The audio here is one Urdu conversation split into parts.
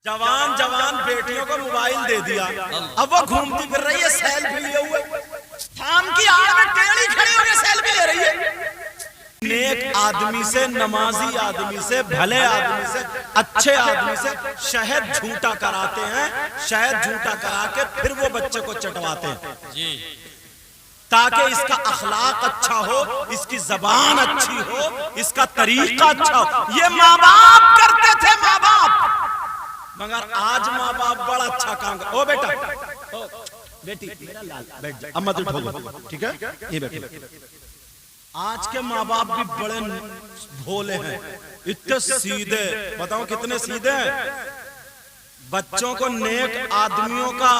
جوان جوان بیٹیوں کو موبائل دے دیا، اب وہ گھومتی پھر رہی ہے سیلفی لیے ہوئے، تھام کی آڑ میں ٹیڑھی کھڑی ہو کے سیلفی لے رہی ہے۔ نیک آدمی سے، نمازی آدمی سے، بھلے آدمی سے، اچھے آدمی سے شہد جھوٹا کراتے ہیں، شہد جھوٹا کرا کے پھر وہ بچے کو چٹواتے ہیں تاکہ اس کا اخلاق اچھا ہو، اس کی زبان اچھی ہو، اس کا طریقہ اچھا ہو۔ یہ ماں باپ کرتے تھے، ماں باپ، مگر آج ماں باپ بڑا اچھا کام کر۔ او بیٹا، بیٹی میرا لال بیٹھ جا، اماں تو اٹھو گا، ٹھیک ہے، یہ بیٹھو۔ آج کے ماں باپ بھی بڑے بھولے ہیں، اتنے سیدھے، بتاؤ کتنے سیدھے ہیں۔ بچوں کو نیک آدمیوں کا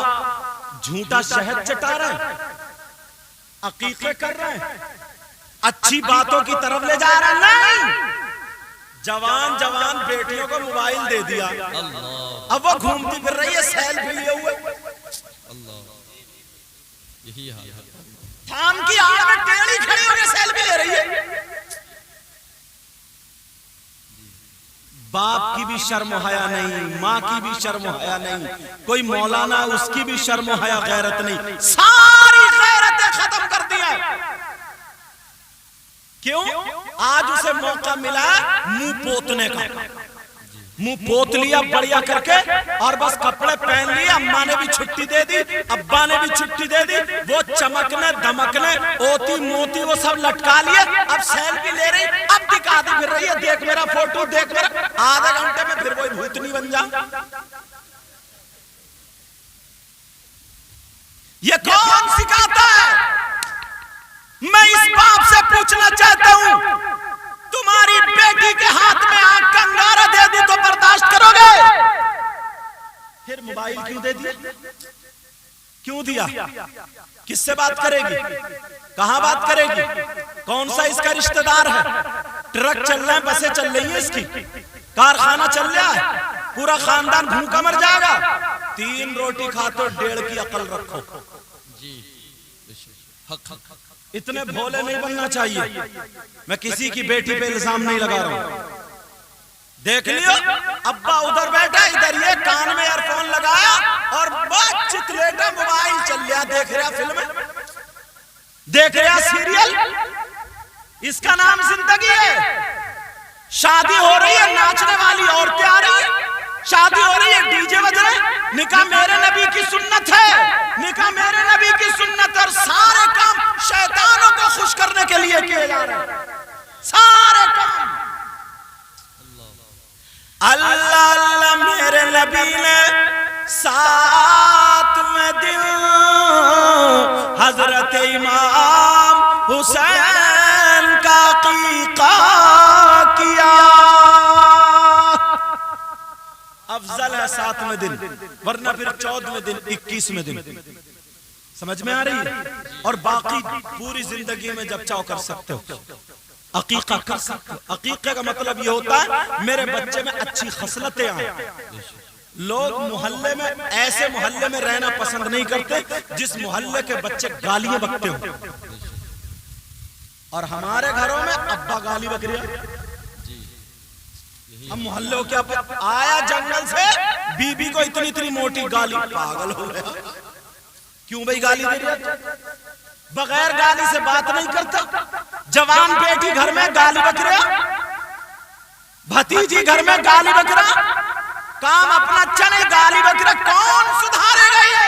جھوٹا شہد چٹا رہے ہیں، عقیقے کر رہے ہیں، اچھی باتوں کی طرف لے جا رہے ہیں۔ نہیں، جوان جوان بیٹیوں کو موبائل دے دیا، اب وہ گھومتی پھر رہی ہے سیلفی لیے ہوئے، تھام کی آڑ میں ٹیڑھی کھڑی ہو کے سیلفی لے رہی ہے۔ باپ کی بھی شرم و حیا نہیں، ماں کی بھی شرم و حیا نہیں، کوئی مولانا اس کی بھی شرم و حیا غیرت نہیں، ساری غیرتیں ختم کر دیا۔ کیوں؟ آج اسے موقع ملا منہ پوتنے کا، منہ پوت لیا بڑھیا کر کے، اور بس کپڑے پہن لیے، اماں نے بھی چھٹی دے دی، ابا نے بھی چھٹی دے دی، وہ چمکنے دمکنے اوتی موتی وہ سب لٹکا لیے، اب سیلفی لے رہی، اب دکھاتی پھر رہی ہے، دیکھ میرا فوٹو، دیکھ میرا۔ آدھے گھنٹے میں پھر وہی بھوتنی بن جا۔ یہ کون سکھاتا ہے؟ میں اس باپ سے پوچھنا چاہتا ہوں، تمہاری بیٹی کے ہاتھ میں آنکھ کا انگارہ دے دی تو برداشت کرو گے؟ پھر موبائل کیوں دے دیا؟ کیوں دیا؟ کس سے بات کرے گی؟ کہاں بات کرے گی؟ کون سا اس کا رشتہ دار ہے؟ ٹرک چل رہے ہیں، بسیں چل رہی ہیں، اس کی کارخانہ چل رہا ہے، پورا خاندان بھوکا مر جائے گا۔ 3 روٹی کھاتے 1.5 کی عقل رکھو۔ اتنے بھولے نہیں بننا چاہیے۔ میں کسی کی بیٹی پہ الزام نہیں لگا رہا ہوں۔ دیکھ لیو، ابا ادھر بیٹھا، ادھر یہ کان میں ایئر فون لگایا اور بہت چتلیٹا موبائل چل رہا، دیکھ رہا فلم، دیکھ رہا سیریل۔ اس کا نام زندگی ہے۔ شادی ہو رہی ہے، ناچنے والی عورتیں آ رہی ہیں، شادی ہو رہی ہے، ڈی جے بج رہے ہیں۔ نکاح میرے نبی کی سنت ہے، نکاح میرے نبی کی سنت، اور سارے کام شیطانوں کو خوش کرنے کے لیے کیے جا رہے ہیں، سارے کام۔ اللہ اللہ میرے نبی نے 7ویں دن حضرت امام حسین کا عقیقہ کیا۔ افضل ہے 7ویں دن، ورنہ پھر 14ویں دن، 21ویں دن۔ سمجھ میں آ رہی ہے؟ اور باقی پوری زندگی میں جب چاہو کر سکتے ہو، عقیقہ کر سکتے ہو۔ عقیقے کا مطلب یہ ہوتا ہے میرے بچے میں اچھی خصلتیں آئیں۔ لوگ محلے میں، ایسے محلے میں رہنا پسند نہیں کرتے جس محلے کے بچے گالیاں بکتے ہوں، اور ہمارے گھروں میں ابا گالی بک رہا۔ ہم محلے ہو کیا آیا جنگل سے، بی بی کو اتنی موٹی گالی، پاگل ہو گیا۔ کیوں بھئی گالی دے رہا؟ بغیر گالی سے بات نہیں کرتا۔ جوان بیٹی گھر میں گالی بک رہا، بھتیجی گھر میں گالی بک رہا، کام اپنا اچھا نہیں، گالی بک رہا، کون سدھارے گا یہ؟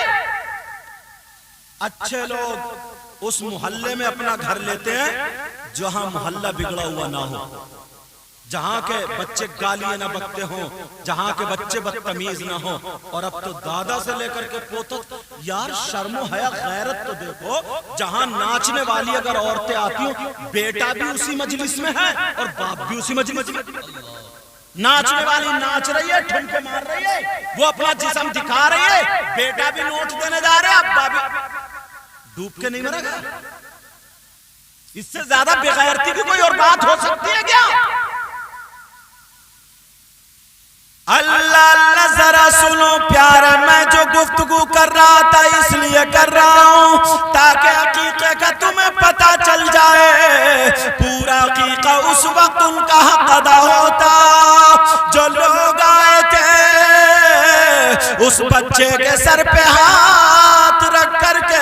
اچھے لوگ اس محلے میں اپنا گھر لیتے ہیں جہاں محلہ بگڑا ہوا نہ ہو، جہاں کے بچے گالیاں نہ بکتے ہوں، جہاں کے بچے بدتمیز نہ ہوں۔ اور اب تو دادا سے لے کر کے پوتا، یار شرم و حیا غیرت تو دیکھو، جہاں ناچنے والی اگر عورتیں آتی ہوں، بیٹا بھی اسی مجلس میں ہے اور باپ بھی اسی مجلس میں۔ ناچنے والی ناچ رہی ہے، ٹھمکے مار رہی ہے، وہ اپنا جسم دکھا رہی ہے، بیٹا بھی نوٹ دینے جا رہے، ابا بھی ڈوب کے نہیں مرا گا۔ اس سے زیادہ بے غیرتی کی کوئی اور بات ہو سکتی ہے کیا؟ اللہ اللہ ذرا سنو پیارے، میں جو گفتگو کر رہا تھا اس لیے کر رہا ہوں تاکہ عقیقے کا تمہیں پتہ چل جائے۔ پورا عقیقہ اس وقت ان کا حق ادا ہوتا جو لوگ آئے تھے اس بچے کے سر پہ ہاتھ رکھ کر کے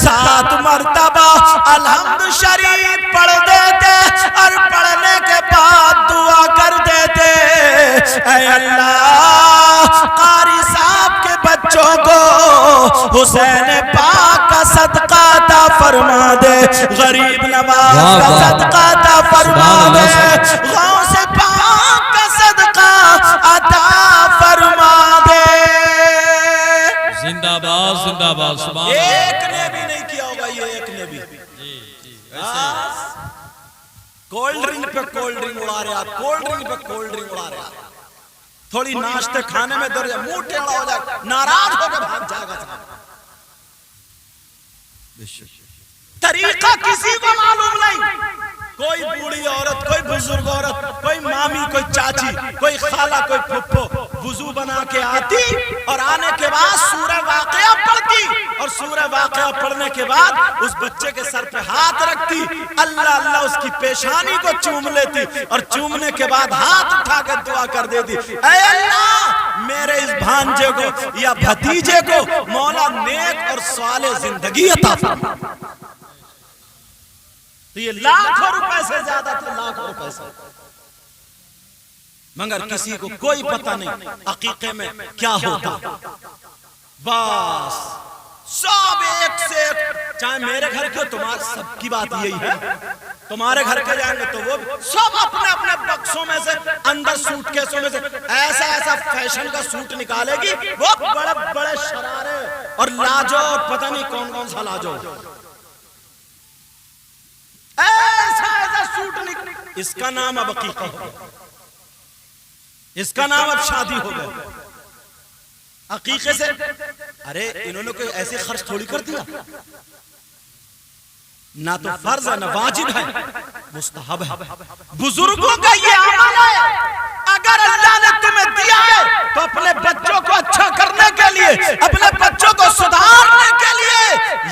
7 مرتبہ الحمد شریف پڑھ دیتے اور پڑھنے کے بعد دعا کر دیتے، اے اللہ قاری صاحب کے بچوں کو حسین پاک کا صدقہ عطا فرما دے، غریب نواز کا صدقہ عطا فرما دے، غوث پاک کا صدقہ عطا فرما دے۔ زندہ باد زندہ باد، سبحان اللہ۔ ایک نے بھی نہیں کیا ہوگا یہ، ایک نے بھی کولڈ ڈرنک پہ کولڈ ڈرنک اڑا رہا، کولڈ ڈرنک پہ کولڈ ڈرنک اڑا رہا، تھوڑی ناشتے کھانے میں در جائے منہ ٹیڑھا ہو جائے، ناراض ہو کے بھاگ جائے گا۔ طریقہ کسی کو معلوم نہیں، کوئی بوڑھی عورت، کوئی بزرگ عورت، کوئی مامی، کوئی چاچی، کوئی خالہ، کوئی پھپھو وضو بنا کے آتی اور آنے کے بعد سورہ واقعہ پڑھتی، اور سورہ واقعہ پڑھنے کے بعد اس بچے کے سر پہ ہاتھ رکھتی، اللہ اللہ اس کی پیشانی کو چوم لیتی، اور چومنے کے بعد ہاتھ اٹھا کر دعا کر دیتی، اے اللہ میرے اس بھانجے کو یا بھتیجے کو مولا نیک اور صالح زندگی عطا فرما۔ تو یہ لاکھوں روپے سے زیادہ تھا، لاکھوں روپے سے، مگر کسی کو کوئی پتہ نہیں عقیقے میں کیا ہوتا۔ بس سب ایک سے ایک، چاہے میرے گھر کے تمہارے سب کی بات یہی ہے، تمہارے گھر کے جائیں گے تو وہ سب اپنے اپنے بکسوں میں سے اندر سوٹ کیسوں میں سے ایسا ایسا فیشن کا سوٹ نکالے گی، وہ بڑے بڑے شرارے اور لاجو، پتہ نہیں کون کون سا لاجو، ایسا ایسا سوٹ نکل، اس کا نام اب عقیقہ ہو گیا، اس کا نام اب شادی ہو گیا۔ عقیقے سے ارے انہوں نے کوئی ایسے خرچ تھوڑی کر دیا، نہ تو فرض ہے نہ واجب ہے، مستحب ہے۔ بزرگوں کا یہ عمل ہے، اگر اللہ نے تمہیں دیا ہے تو اپنے بچوں کو اچھا کرنے کے لیے، اپنے بچوں کو سدھارنے کے لیے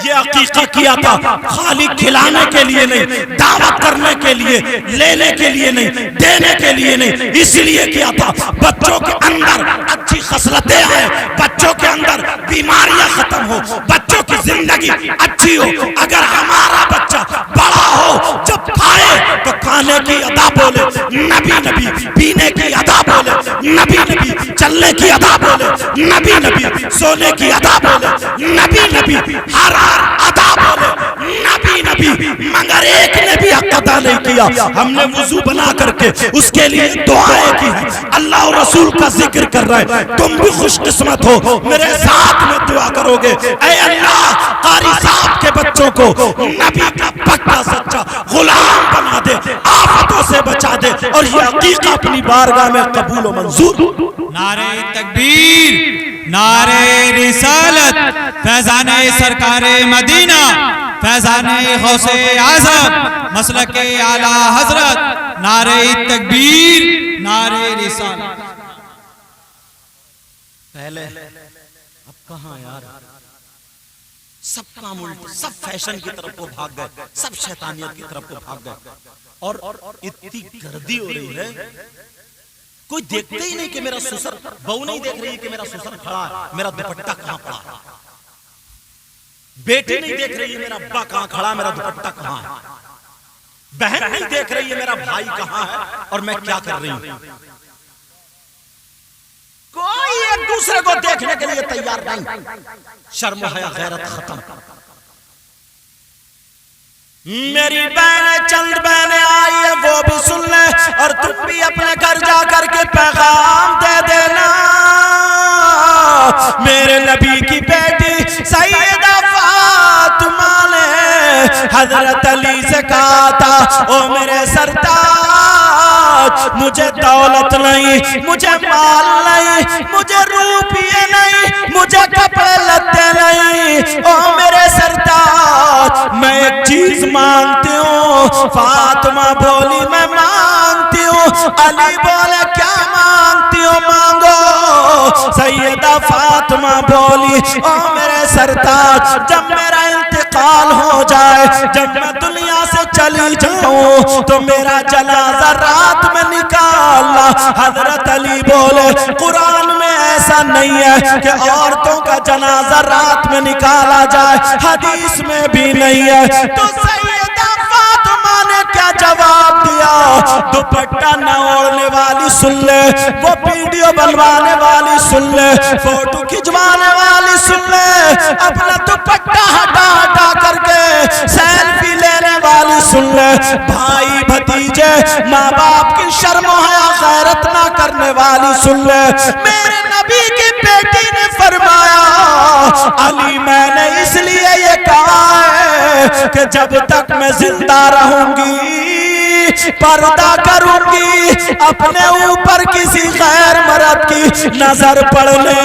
یہ عقیقہ کیا تھا، خالی کھلانے کے لیے نہیں، دعوت کرنے کے لیے، لینے کے لیے نہیں، دینے کے لیے نہیں، اس لیے کیا تھا بچوں کے اندر اچھی خصلتیں آئیں، بچوں کے اندر بیماریاں ختم ہو، بچوں کی زندگی اچھی ہو۔ اگر ہمارا بچہ بڑا ہو، جب کھائے تو کھانے کی ادا بولے نبی نبی، پینے کی ادا بولے نبی نبی، چلنے کی ادا بولے نبی نبی، سونے کی ادا بولے نبی نبی، ہر ادا بولے نبی نبی، مگر ایک نے بھی حق ادا نہیں کیا۔ ہم نے وضو بنا کر کے اس کے لیے دعائیں کی ہیں، اللہ اور رسول کا ذکر کر رہے ہیں، تم بھی خوش قسمت ہو، میرے ساتھ میں دعا کرو گے، اے اللہ قاری صاحب کے بچوں کو نبی کا پکا سچا غلام بنا دے، آفتوں سے بچا دے، اور یہ عقیقہ اپنی بارگاہ میں قبول و منظور۔ نعرہ تکبیر، نعرہ رسالت، فیضان سرکار مدینہ، فیضان غوث اعظم، مسلک اعلی حضرت، نعرہ تکبیر، نعرہ رسالت۔ پہلے اب کہاں یار، سب کام الٹ، سب فیشن کی طرف کو بھاگ گئے، سب شیطانیت کی طرف کو بھاگ گئے، اور اتنی گردی ہو رہی ہے، کوئی دیکھتے ہی نہیں کہ میرا سسر، بہو نہیں دیکھ رہی کہ میرا سسر کھڑا ہے، میرا دوپٹہ کہاں پڑا ہے، بیٹی نہیں دیکھ رہی ہے میرا ابا کہاں کھڑا ہے، میرا دوپٹہ کہاں ہے، بہن نہیں دیکھ رہی ہے میرا بھائی کہاں ہے اور میں کیا کر رہی ہوں۔ کوئی ایک دوسرے کو دیکھنے کے لیے تیار نہیں، شرم و حیا غیرت ختم۔ میری بہنیں چند بہنیں آئی ہیں، وہ بھی سن لیں، اور تم بھی اپنے گھر جا کر کے پیغام دے دینا۔ میرے نبی کی بیٹی سیدہ فاطمہ نے حضرت علی سے کہا تھا، او میرے سرتاج، مجھے دولت نہیں، مجھے مال نہیں، مجھے روپیے نہیں، مجھے کپڑے لتے نہیں، او میرے سرتاج میں ایک چیز مانگتی ہوں۔ فاطمہ بولی میں مانگتی ہوں۔ علی بولے کیا مانگتی ہو؟ مانگو۔ سیدہ فاطمہ بولی او میرے سرتاج، جب میرا انتقال ہو جائے، جب میں دنیا سے چلی جاؤں تو میرا جنازہ رات میں نکال اللہ. حضرت علی بولے قرآن میں ایسا نہیں ہے کہ عورتوں کا جنازہ رات میں نکالا جائے, حدیث میں بھی نہیں ہے. تو سیدہ فاطمہ نے کیا جواب دیا؟ دوپٹہ نہ اوڑھنے والی سن لے, وہ ویڈیو بنوانے والی سن لے, فوٹو کھنچوانے والی سن لے, اپنا دوپٹہ ہٹا ہٹا کر کے سیلفی لینے والی سن لے, بھائی بھتیجے ماں باپ کی شرم و حیا غیرت نہ کرنے والی سن لے. میرے نبی کی بیٹی نے فرمایا علی میں نے اس لیے یہ کہا ہے کہ جب تک میں زندہ رہوں گی پردہ کروں گی, اپنے اوپر کسی غیر مرد کی نظر پڑنے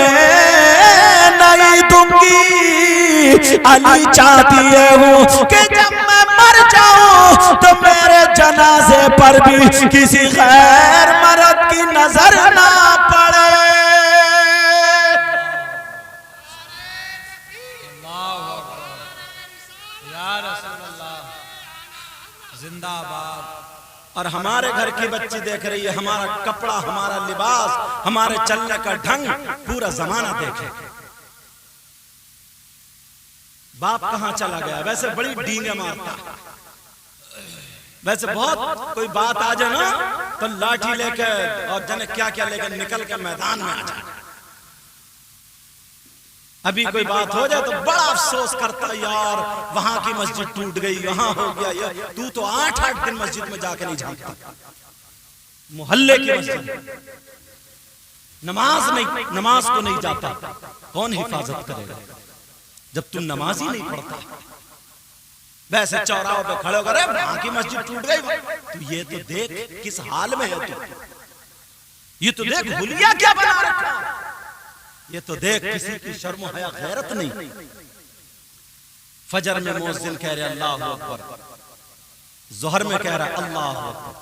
نہیں دوں گی. علی چاہتی ہے ہوں کہ جب میں مر جاؤں تو میرے جنازے پر بھی کسی غیر مرد کی نظر نہ پڑے. زندہ باد. اور ہمارے گھر کی بچی دیکھ رہی ہے, ہمارا کپڑا, ہمارا لباس, ہمارے چلنے کا ڈھنگ, پورا زمانہ دیکھے. باپ کہاں چلا گیا؟ ویسے بڑی ڈینگیں مارتا, ویسے بہت کوئی بات آ جائے نا تو لاٹھی لے کے اور جنے کیا کیا لے کے نکل کے میدان میں آ جائے. ابھی کوئی بات ہو جائے تو بڑا افسوس کرتا, یار وہاں کی مسجد ٹوٹ گئی, وہاں ہو گیا, تو 8 دن مسجد میں جا کے نہیں جھانکتا. محلے کی مسجد نماز کو نہیں جاتا, کون حفاظت کرے گا جب تم نماز ہی نہیں پڑھتا؟ ویسے چوراہوں پہ کھڑے ہو کر وہاں کی مسجد ٹوٹ گئی, تو یہ تو دیکھ کس حال میں ہے, تو یہ تو دیکھ حلیہ کیا بنا رکھا, یہ تو دیکھ کسی کی شرم و حیا غیرت نہیں. فجر میں مؤذن کہہ رہے اللہ اکبر, ظہر میں کہہ رہا اللہ اکبر,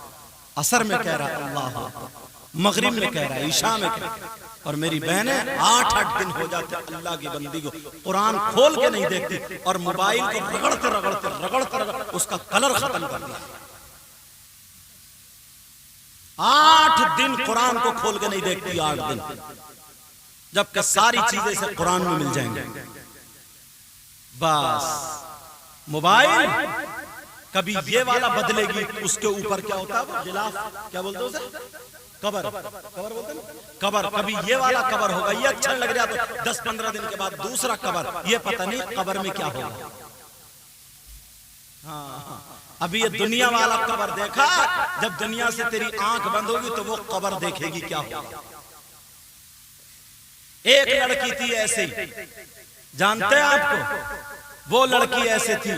عصر میں کہہ رہا اللہ اکبر, مغرب میں کہہ رہا, عشاء میں کہہ رہا. اور میری بہنیں 8 دن ہو جاتے اللہ کی بندی کو قرآن کھول کے نہیں دیکھتی, اور موبائل کو رگڑتے اس کا کلر ختم کر دیا. 8 دن قرآن کو کھول کے نہیں دیکھتی, 8 دن, جبکہ ساری چیزیں سے قرآن میں مل جائیں گے. بس موبائل کبھی یہ والا بدلے گی, اس کے اوپر کیا ہوتا ہے وہ غلاف, کیا بولتے ہیں اسے, کور بولتے ہیں, کور. کبھی یہ والا کور ہوگا, یہ اچھا لگ رہا تو 10-15 دن کے بعد دوسرا کور, یہ پتہ نہیں کور میں کیا ہوگا. ہاں ابھی یہ دنیا والا کور دیکھا, جب دنیا سے تیری آنکھ بند ہوگی تو وہ کور دیکھے گی کیا ہوگا. ایک لڑکی تھی ایسے ہی, جانتے ہیں آپ کو, وہ لڑکی ایسے تھی,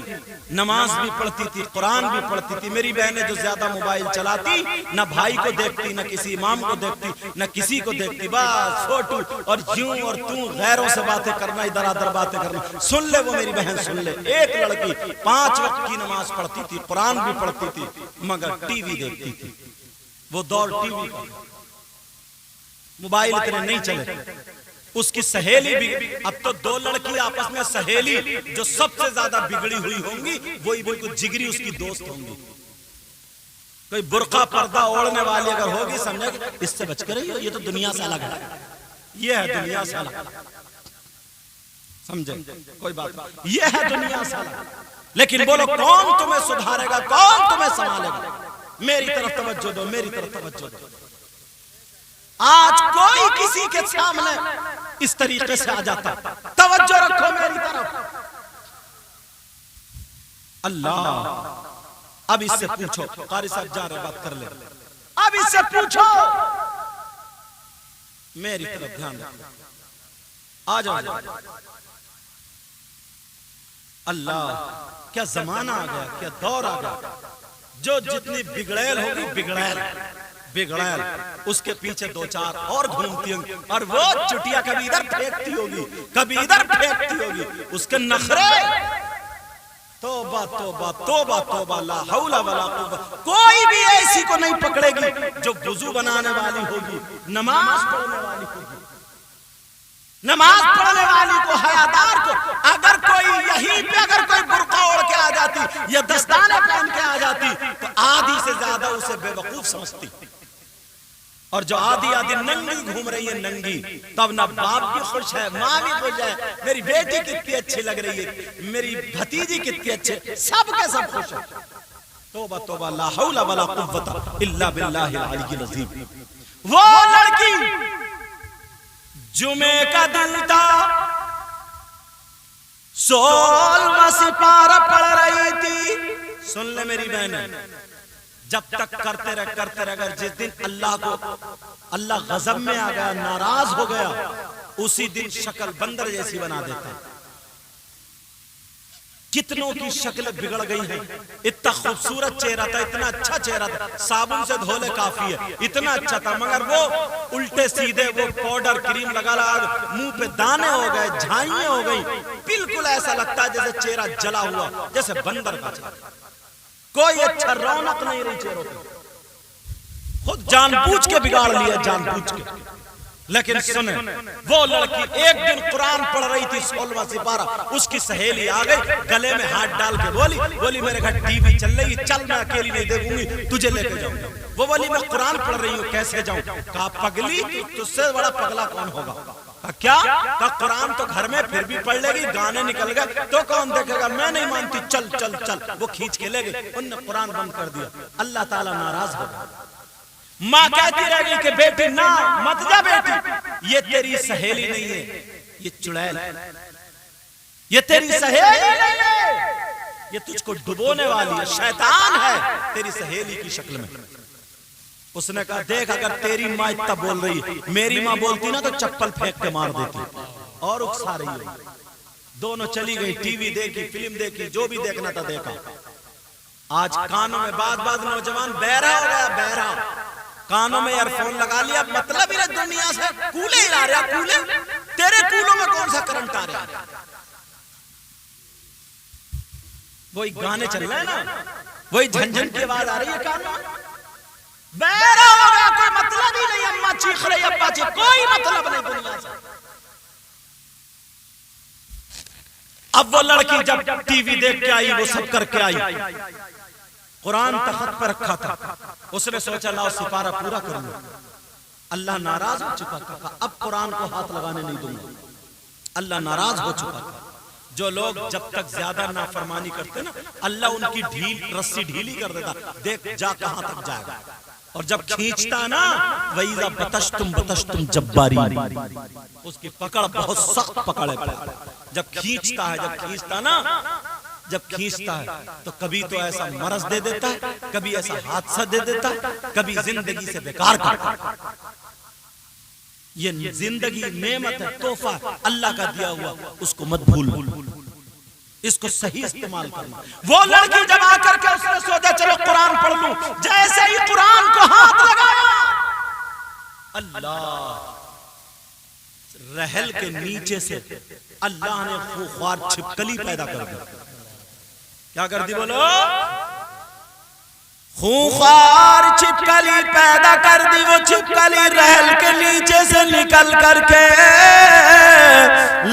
نماز بھی پڑھتی تھی, قرآن بھی پڑھتی تھی. میری بہنیں جو زیادہ موبائل چلاتی, نہ بھائی کو دیکھتی, نہ کسی امام کو دیکھتی, نہ کسی کو دیکھتی, بس فوٹو اور یوں اور توں غیروں سے باتیں کرنا, ادھر ادھر باتیں کرنا. سن لے وہ میری بہن, سن لے, ایک لڑکی 5 وقت کی نماز پڑھتی تھی, قرآن بھی پڑھتی تھی, مگر ٹی وی دیکھتی تھی. وہ دور ٹی وی کا, موبائل اتنے نہیں چلے. اس کی سہیلی بھی, اب تو 2 لڑکی آپس میں سہیلی جو سب سے زیادہ بگڑی ہوئی ہوں گی, وہی بالکل جگری اس کی دوست ہوں گی. کوئی برقع پردہ اوڑھنے والی اگر ہوگی, سمجھے کہ اس سے بچ کر رہی ہو, یہ تو دنیا سے الگ ہے, یہ ہے دنیا سے الگ, سمجھے, کوئی بات نہیں, یہ ہے دنیا سے الگ. لیکن بولو کون تمہیں سدھارے گا, کون تمہیں سنبھالے گا؟ میری طرف توجہ دو, میری طرف توجہ دو. آج کوئی کسی کے سامنے اس طریقے سے آ جاتا, توجہ رکھو میری طرف. اللہ, اب اس سے پوچھو, قاری صاحب جا رہے, بات کر لے, اب اس سے پوچھو, میری طرف دھیان رکھو, آ جاؤ. اللہ, کیا زمانہ آ گیا, کیا دور آ گیا, جو جتنی بگڑیل ہوگی, بگڑیل اس کے پیچھے 2-4 اور گھومتی ہوں, اور وہ چٹیا کبھی ادھر پھینکتی ہوگی, کبھی ادھر پھینکتی ہوگی. اس کے نخرے, توبہ توبہ توبہ توبہ, لا حول ولا قوت. کوئی بھی ایسی کو نہیں پکڑے گی جو وضو بنانے والی ہوگی, نماز پڑھنے والی ہوگی, نماز پڑھنے والی کو, حیادار کو. اگر کوئی یہیں پہ اگر کوئی برقع اوڑھ کے آ جاتی یا دستانے پہن کے آ جاتی تو آدھی سے زیادہ اسے بے وقوف سمجھتی. اور جو آدھی آدھی ننگی گھوم رہی ہے ننگی، تب نہ باپ بھی خوش ہے، ماں بھی خوش ہے، میری بیٹی کتنی اچھی لگ رہی ہے، میری بھتیجی کتنی اچھے، سب کے سب خوش ہیں۔ توبہ توبہ، لا حول ولا قوت الا باللہ العلی العظیم۔ وہ لڑکی جمعے کا دن تھا، 16واں سپارہ پڑھ رہی تھی۔ سن لے میری بہن، جب تک کرتے رہ اگر جس دن اللہ غضب میں آ گیا، ناراض ہو گیا، اسی دن شکل بندر جیسی بنا دیتا ہے۔ کتنوں کی شکل بگڑ گئی ہیں۔ اتنا خوبصورت چہرہ تھا، اتنا اچھا چہرہ تھا، صابن سے دھولے کافی ہے، اتنا اچھا تھا، مگر وہ الٹے سیدھے وہ پاؤڈر کریم لگا منہ پہ دانے ہو گئے، جھائیاں ہو گئی، بالکل ایسا لگتا ہے جیسے چہرہ جلا ہوا، جیسے بندر کا چہرہ، کوئی اچھا رونق نہیں رہی چہروں پہ، خود جان بوجھ کے بگاڑ لیا، جان بوجھ کے۔ لیکن سنیں، وہ لڑکی ایک دن قرآن پڑھ رہی تھی، 16واں سپارہ، اس کی سہیلی آ گئی، گلے میں ہاتھ ڈال کے بولی میرے گھر ٹی وی چل رہی، چل میں اکیلی نہیں دیکھوں گی، تجھے لے کے جاؤں گا۔ وہ بولی میں قرآن پڑھ رہی ہوں، کیسے جاؤں؟ کہا پگلی، تجھ سے بڑا پگلا کون ہوگا؟ کہا کیا؟ کہا قرآن تو گھر میں پھر بھی پڑھ لے گی، گانے نکل گئے تو کون دیکھے گا؟ میں نہیں مانتی، چل چل چل۔ وہ کھینچ کے لے گئے، انہوں نے قرآن بند کر دیا، اللہ تعالیٰ ناراض ہو گیا۔ ماں کہتی رہ گئی کہ بیٹی نہ مت جا بیٹی، یہ تیری سہیلی نہیں ہے، یہ چڑیل ہے، یہ تیری سہیلی نہیں ہے، یہ تجھ کو ڈبونے والی ہے، شیطان ہے تیری سہیلی کی شکل میں۔ اس نے کہا دیکھ، اگر تیری ماں اتنا بول رہی ہے، میری ماں بولتی نا تو چپل پھینک کے مار دیتی، اور اکسا رہی ہے۔ دونوں چلی گئی، ٹی وی دیکھی، فلم دیکھی، جو بھی دیکھنا تھا دیکھا۔ آج کانوں میں بعض نوجوان بہرا ہو گیا، بہرا، کانوں میں ایئر فون لگا لیا، مطلب ہی نہیں دنیا سے، کولے ہلا رہا، کولے، تیرے کولوں میں کون سا کرنٹ آ رہا ہے؟ وہی گانے چل رہے ہیں نا، وہی جھنجھن کی آواز آ رہی ہے کانوں میں، بہرا ہو گیا، کوئی مطلب ہی نہیں، اماں چیخ رہی، ابا چیخ، کوئی مطلب نہیں دنیا سے۔ اب وہ لڑکی جب ٹی وی دیکھ کے آئی، وہ سب کر کے آئی، قرآن تخت پر رکھا تھا، اس نے سوچا لاؤ سپارہ پورا کر لوں، اللہ ناراض ہو چکا تھا، اب قرآن کو ہاتھ لگانے نہیں دوں گا، اللہ ناراض ہو چکا تھا۔ جو لوگ جب تک زیادہ نافرمانی کرتے نا، اللہ ان کی رسی ڈھیلی کر دیتا، دیکھ جا کہاں تک جائے گا، اور جب کھینچتا نا، وَإِذَا بَطَشْتُمْ جَبَّارِينَ، اس کی پکڑ بہت سخت پکڑ ہے۔ جب کھینچتا ہے، جب کھینچتا ہے تو کبھی تو ایسا مرض دے دیتا ہے، کبھی ایسا حادثہ دے دیتا ہے، کبھی زندگی سے بیکار کرتا ہے۔ یہ زندگی نعمت ہے، تحفہ اللہ کا دیا ہوا، اس کو مت بھول، اس کو صحیح استعمال کرنا۔ وہ لڑکی جب آ کر کے اس نے سوچا چلو قرآن پڑھ لوں، جیسے ہی قرآن کو ہاتھ لگایا، اللہ رحل کے نیچے سے اللہ نے خوخوار چھپکلی پیدا کر دی۔ کیا کر دی بولو؟ خوخوار چھپکلی پیدا کر دی۔ وہ چھپکلی رحل کے نیچے سے نکل کر کے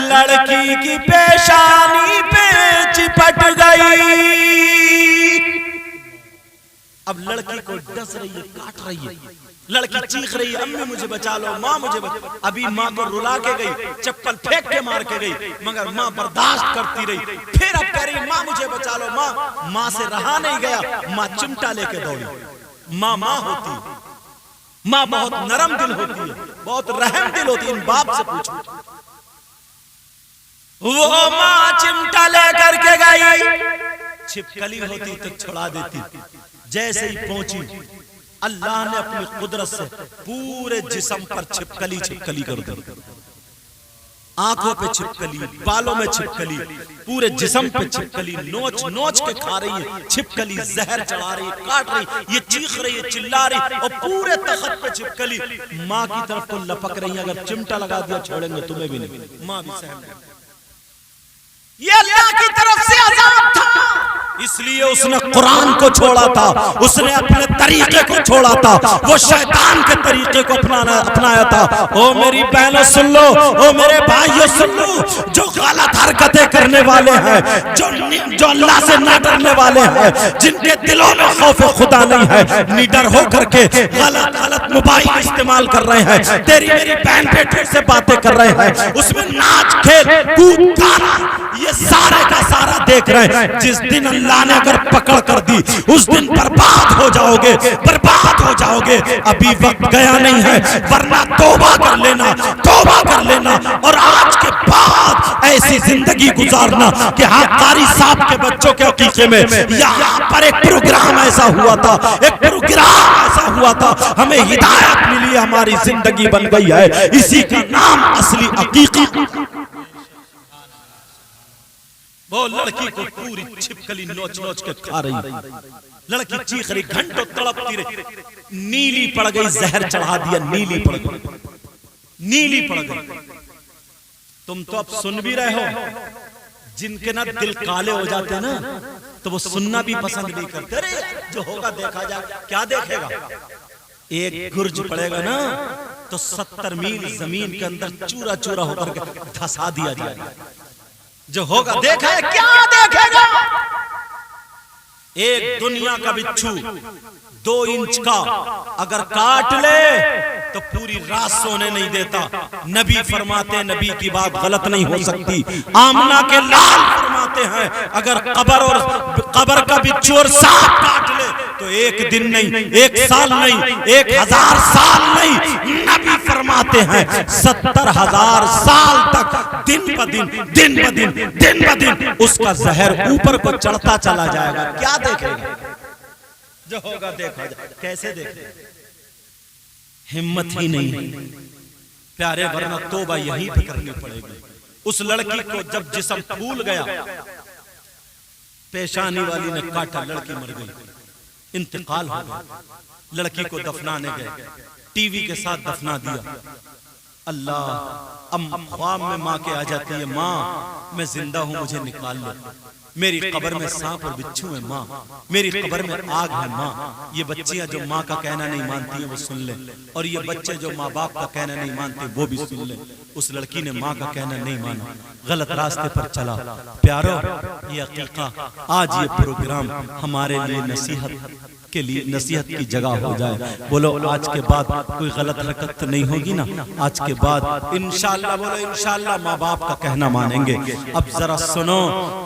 لڑکی کی پیشانی پہ چپٹ گئی۔ اب لڑکی کو ڈس رہی ہے، کاٹ رہی ہے، لڑکی چیخ رہی ہے امی مجھے بچا لو، ماں مجھے بچا۔ ابھی ماں کو رلا کے گئی، چپل پھینک کے مار کے گئی، مگر ماں برداشت کرتی رہی۔ پھر اب کہہ رہی ماں مجھے بچا لو، ماں سے رہا نہیں گیا، ماں چمٹا لے کے دوڑی۔ ماں ہوتی، ماں بہت نرم دل ہوتی ہے، بہت رحم دل ہوتی ہے، ان باپ سے پوچھو۔ وہ ماں چمٹا لے کر کے گئی، چھپکلی ہوتی تو چھڑا دیتی۔ جیسے ہی پہنچی، اللہ نے اپنی قدرت سے پورے جسم پر چھپکلی کر دی۔ آنکھوں پہ چھپکلی، بالوں میں چھپکلی، پورے جسم پہ چھپکلی، نوچ کے کھا رہی ہے، چھپکلی زہر چڑھا رہی ہے، کاٹ رہی ہے، یہ چیخ رہی ہے، چلا رہی ہے، اور پورے تخت پہ چھپکلی۔ ماں کی طرف تو لپک رہی ہے، اگر چمٹا لگا دیا چھوڑیں گے تمہیں بھی نہیں۔ ماں بھی سہم گئی۔ یہ اللہ کی طرف سے عذاب تھا، اس لیے اس نے قرآن کو چھوڑا تھا, اس نے اپنے طریقے کو چھوڑا تھا, وہ شیطان کے طریقے کو اپنایا تھا. او میری بہنوں سن لو, او میرے بھائیوں سن لو, جو غلط حرکتیں کرنے والے ہیں, جو اللہ سے نہ ڈرنے والے ہیں, جن کے دلوں میں خوف خدا نہیں ہے, نڈر ہو کر کے غلط موبائل استعمال کر رہے ہیں, تیری میری بہن بیٹے سے باتیں کر رہے ہیں, اس میں ناچ کھیل کود گانا یہ سارے کا سارا دیکھ رہے ہیں. جس دن اللہ نے اگر پکڑ کر دی اس دن برباد ہو جاؤ گے, برباد ہو جاؤ گے. ابھی وقت گیا نہیں ہے, ورنہ توبہ کر لینا, توبہ کر لینا, اور آج کے بعد ایسی زندگی گزارنا کہ ہاں قاری صاحب کے بچوں کے عقیقے میں یہاں پر ایک پروگرام ایسا ہوا تھا, ایک پروگرام ایسا ہوا تھا, ہمیں ہدایت ملی, ہماری زندگی بن گئی ہے. اسی کا نام اصلی عقیقہ. وہ لڑکی کو پوری چھپکلی نوچ نوچ کے کھا رہی, لڑکی چیخ رہی, گھنٹوں تڑپتی رہی, نیلی پڑ گئی, زہر چڑھا دیا, نیلی پڑ گئی, نیلی پڑ گئی. تم تو اب سن بھی رہے ہو, جن کے نا دل کالے ہو جاتے ہیں نا تو وہ سننا بھی پسند نہیں کرتے. ارے جو ہوگا دیکھا جائے, کیا دیکھے گا, ایک گرج پڑے گا نا تو 70 میل زمین کے اندر چورا چورا ہو کر کے دھسا دیا جائے گا. جو ہوگا دیکھا ہے, کیا دیکھے گا. ایک دنیا کا بچھو 2 انچ کا اگر کاٹ لے تو پوری رات سونے نہیں دیتا. نبی فرماتے ہیں, نبی کی بات غلط نہیں ہو سکتی. آمنہ کے لال فرماتے ہیں اگر قبر کا بچھو اور سانپ کاٹ لے تو 1 دن نہیں, 1 سال نہیں, 1000 سال نہیں. نبی فرماتے ہیں 70,000 سال تک دن بہ دن, دن بہ دن, دن بہ دن اس کا زہر اوپر کو چڑھتا چلا جائے گا. کیا دیکھے گا, جو ہوگا دیکھا جائے. کیسے دیکھے, ہمت ہی نہیں پیارے, ورنہ توبہ یہیں پہ کرنی پڑے گی. اس لڑکی کو جب جسم پھول گیا, پیشانی والی نے کاٹا, لڑکی مر گئی, انتقال ہو گیا. لڑکی کو دفنانے گئے, ٹی وی کے ساتھ دفنا دیا. اللہ, اب خواب میں ماں کے آ جاتی ہے, ماں میں زندہ ہوں, مجھے نکال لو, میری قبر میں سانپ اور بچھو ہے ماں, میری قبر میں آگ ہے ماں. یہ بچیاں جو ماں کا کہنا نہیں مانتی ہیں وہ سن لیں, اور یہ بچے جو ماں باپ کا کہنا نہیں مانتے وہ بھی سن لیں. اس لڑکی نے ماں کا کہنا نہیں مانا, غلط راستے پر چلا. پیارو, یہ عقیقہ, آج یہ پروگرام ہمارے لیے نصیحت کے لیے, نصیحت کی جگہ ہو جائے. بولو آج کے بعد کوئی غلط حرکت نہیں ہوگی نا. آج کے بعد انشاءاللہ, بولو انشاءاللہ ماں باپ کا کہنا مانیں گے. اب ذرا سنو,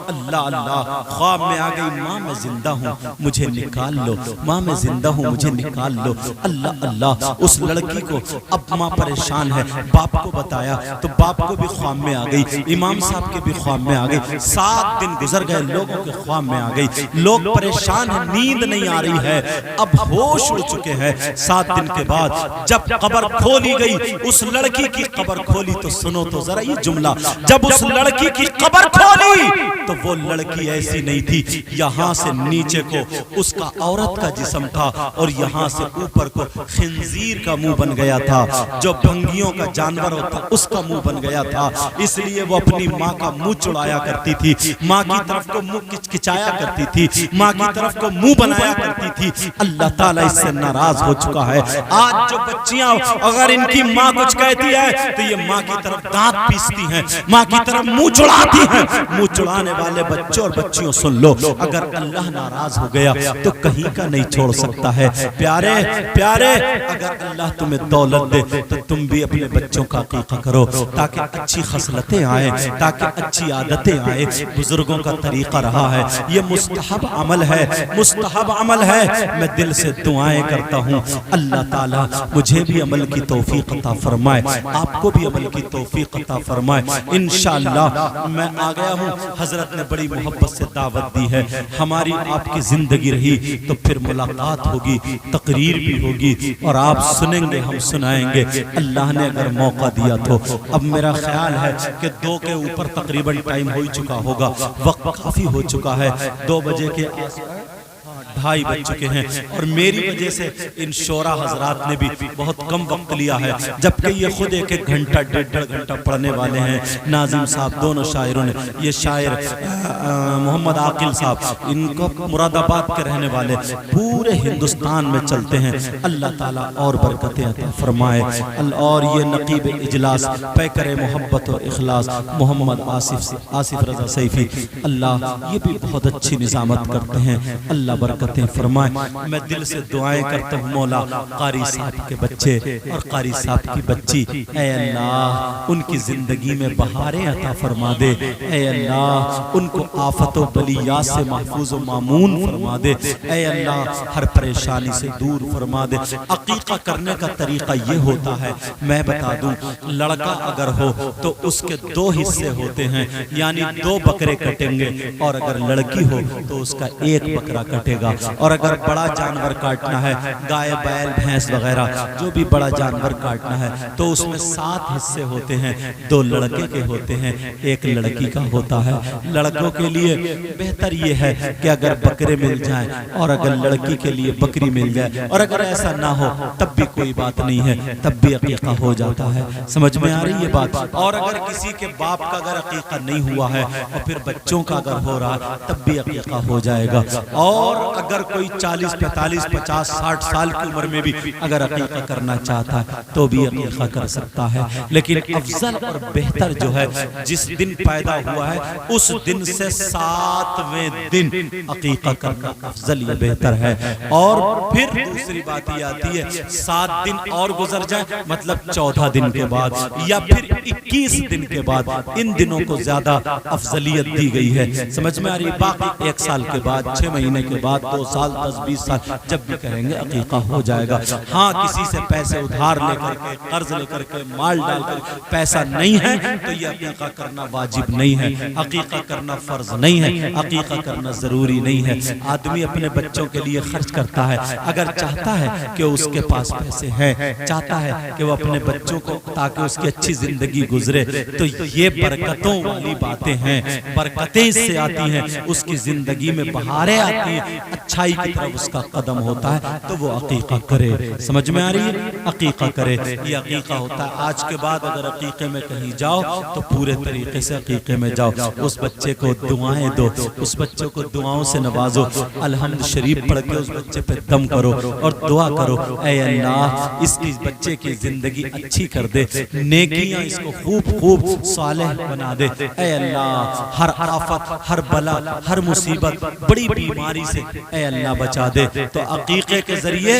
اللہ اللہ, خواب میں آ گئی, ماں میں زندہ ہوں مجھے نکال لو, ماں میں زندہ ہوں مجھے نکال لو. اللہ اللہ, اس لڑکی کو اب ماں پریشان ہے, باپ کو بتایا تو باپ کو بھی خواب میں آ گئی, امام صاحب کے بھی خواب میں آ گئی. 7 دن گزر گئے, لوگوں کے خواب میں آ گئی, لوگ پریشان ہیں, نیند نہیں آ رہی ہے, اب ہوش اڑ چکے ہیں. 7 دن کے بعد جب قبر کھولی گئی, اس لڑکی کی قبر کھولی, تو سنو تو ذرا یہ جملہ, جب اس لڑکی کی قبر کھولی تو وہ لڑکی ایسی نہیں تھی. یہاں سے نیچے کو اس کا عورت کا جسم تھا, اور یہاں سے اوپر کو خنزیر کا منہ بن گیا تھا, جو بھنگیوں کا جانور ہوتا اس کا منہ بن گیا تھا. اس لیے وہ اپنی ماں کا منہ چڑھایا کرتی تھی, ماں کی طرف کو منہ کچکچایا کرتی تھی, ماں کی طرف کو منہ بنایا کرتی تھی. اللہ تعالیٰ اس سے ناراض ہو چکا ہے. آج جو بچیاں اگر ان کی ماں کچھ کہتی ہے تو یہ ماں کی طرف دانت پیستی ہیں, ماں کی طرف منہ چڑھاتی ہیں. منہ چڑھانے والے بچوں اور بچیوں سن لو, اگر اللہ ناراض ہو گیا تو کہیں کا نہیں چھوڑ سکتا ہے. پیارے پیارے, اگر اللہ تمہیں دولت دے تو تم بھی اپنے بچوں کا عقیقہ کرو, تاکہ اچھی خصلتیں آئیں, تاکہ اچھی عادتیں آئیں. بزرگوں کا طریقہ رہا ہے, یہ مستحب عمل ہے, مستحب عمل ہے. میں دل سے دعائیں کرتا ہوں, اللہ تعالیٰ مجھے بھی عمل کی توفیق عطا فرمائے, آپ کو بھی عمل کی توفیق عطا فرمائے. انشاءاللہ میں آ گیا ہوں, حضرت نے بڑی محبت سے دعوت دی ہے. ہماری آپ کی زندگی رہی تو پھر ملاقات ہوگی, تقریر بھی ہوگی, اور آپ سنیں گے, ہم سنائیں گے, اللہ نے اگر موقع دیا تو. اب میرا خیال ہے کہ 2 کے اوپر تقریباً ٹائم ہو چکا ہوگا, وقت کافی ہو چکا ہے. 2 بجے کے ڈھائی بج چکے ہیں اور میری وجہ سے ان شعراء حضرات نے بھی بہت کم وقت لیا ہے، جبکہ یہ خود ایک ایک گھنٹہ ڈیڑھ گھنٹہ پڑھنے والے ہیں۔ ناظم صاحب دونوں شاعروں نے، یہ شاعر محمد عاقل صاحب ان کو مراد آباد کے رہنے والے، پورے ہندوستان میں چلتے ہیں۔ اللہ تعالیٰ اور برکتیں عطا فرمائے۔ اور یہ نقیب اجلاس پیکر محبت و اخلاص محمد آصف رضا سیفی، اللہ یہ بھی بہت اچھی نظامت کرتے ہیں، اللہ برکتیں فرمائے۔ میں دل سے دعائیں کرتا ہوں مولا قاری صاحب کے بچے اور قاری صاحب کی بچی، اے اللہ ان کی زندگی میں بہاریں عطا فرما دے، اے اللہ ان کو آفت و بلیات سے محفوظ و مامون فرما دے، اے اللہ ہر پریشانی سے دور فرما دے۔ عقیقہ کرنے کا طریقہ یہ ہوتا ہے، میں بتا دوں، لڑکا اگر ہو تو اس کے دو حصے ہوتے ہیں، یعنی دو بکرے کٹیں گے، اور اگر لڑکی ہو تو اس کا ایک بکرا کٹے گا۔ اور اگر بڑا جانور کاٹنا ہے، گائے بیل بھینس وغیرہ جو بھی بڑا جانور کاٹنا ہے، تو اس میں 7 حصے ہوتے ہیں، 2 لڑکے کے ہوتے ہیں، 1 لڑکی کا ہوتا ہے۔ لڑکوں کے لیے بہتر یہ ہے کہ اگر بکرے مل جائیں اور اگر لڑکی کے لیے بکری مل جائے، اور اگر ایسا نہ ہو تب بھی کوئی بات نہیں ہے، تب بھی عقیقہ ہو جاتا ہے۔ سمجھ میں آ رہی ہے بات؟ اور اگر کسی کے باپ کا اگر عقیقہ نہیں ہوا ہے اور پھر بچوں کا اگر ہو رہا ہے تب بھی عقیقہ ہو جائے گا۔ اور اگر کوئی 40 45 50 60 سال کی عمر میں بھی اگر عقیقہ کرنا چاہتا ہے تو بھی عقیقہ کر سکتا ہے، لیکن افضل اور بہتر جو ہے جس دن پیدا ہوا ہے اس دن سے 7ویں دن عقیقہ کرنا افضل یا بہتر ہے۔ اور پھر دوسری بات یہ آتی ہے 7 دن اور گزر جائیں، مطلب 14 دن کے بعد یا پھر 21 دن کے بعد، ان دنوں کو زیادہ افضلیت دی گئی ہے۔ سمجھ میں آ رہی ہے؟ باقی 1 سال کے بعد، 6 مہینے کے بعد، 2 سال 10 20 سال جب بھی کریں گے عقیقہ ہو جائے گا۔ ہاں کسی سے پیسے ادھار لے کر کے، قرض لے کر کے، مال ڈال کر پیسہ نہیں ہے تو یہ عقیقہ کرنا واجب نہیں ہے، عقیقہ کرنا فرض نہیں ہے، عقیقہ کرنا ضروری نہیں ہے۔ آدمی اپنے بچوں کے لیے خرچ کرتا ہے، اگر چاہتا ہے کہ اس کے پاس پیسے ہیں، چاہتا ہے کہ وہ اپنے بچوں کو تاکہ اس کی اچھی زندگی گزرے، تو یہ برکتوں والی باتیں ہیں، برکتیں اس سے آتی ہیں، اس کی زندگی میں بہاریں آتی ہیں، اچھائی کی طرف اس کا قدم ہوتا ہے، تو وہ عقیقہ کرے۔ سمجھ میں آ رہی ہے؟ عقیقہ کرے، یہ عقیقہ ہوتا ہے۔ آج کے بعد اگر عقیقے میں کہیں جاؤ تو پورے طریقے سے عقیقے میں جاؤ، اس بچے کو دعائیں دو، اس بچے کو دعاؤں سے نوازو، الحمد شریف پڑھ کے اس بچے پہ دم کرو اور دعا کرو، اے اللہ اس کی بچے کی زندگی اچھی کر دے، نیکیاں اس کو خوب صالح بنا دے، اے اللہ ہر آفت، ہر بلا، ہر مصیبت، بڑی بیماری سے اے اللہ بچا دے۔ تو عقیقے کے ذریعے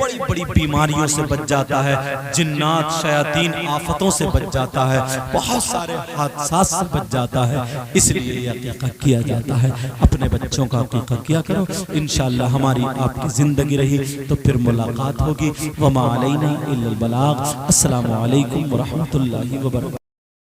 بڑی بڑی بیماریوں سے بچ جاتا ہے، جنات شیاطین آفتوں سے بچ جاتا ہے، بہت سارے حادثات سے بچ جاتا ہے، اس لیے یہ عقیقہ کیا جاتا ہے۔ اپنے بچوں کا عقیقہ کیا کرو، انشاءاللہ ہماری آپ کی زندگی رہی تو پھر ملاقات ہوگی۔ وما علینا الا البلاغ۔ السلام علیکم ورحمۃ اللہ وبرکاتہ۔